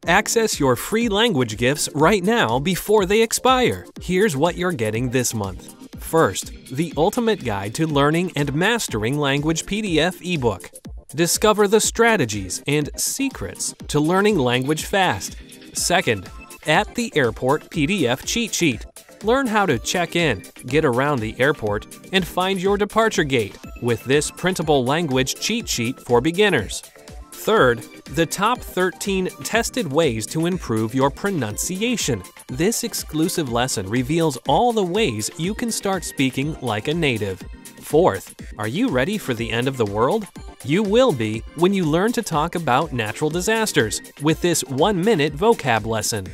Access your free language gifts right now before they expire. Here's what you're getting this month. First, the Ultimate Guide to Learning and Mastering Language PDF ebook. Discover the strategies and secrets to learning language fast. Second, At the Airport PDF cheat sheet. Learn how to check in, get around the airport, and find your departure gate with this printable language cheat sheet for beginners. Third, the top 13 tested ways to improve your pronunciation. This exclusive lesson reveals all the ways you can start speaking like a native. Fourth, are you ready for the end of the world? You will be when you learn to talk about natural disasters with this 1-minute vocab lesson.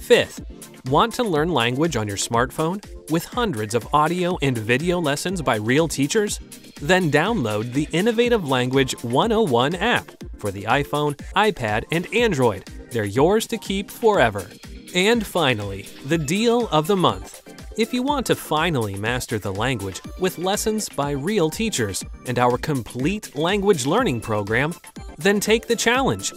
Fifth, want to learn language on your smartphone with hundreds of audio and video lessons by real teachers? Then download the Innovative Language 101 app for the iPhone, iPad, and Android. They're yours to keep forever. And finally, the deal of the month. If you want to finally master the language with lessons by real teachers and our complete language learning program, then take the challenge.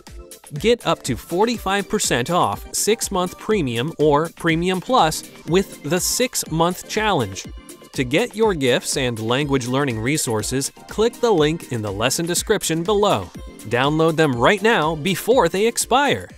Get up to 45% off 6-month Premium or Premium Plus with the 6-month challenge. To get your gifts and language learning resources, click the link in the lesson description below. Download them right now before they expire.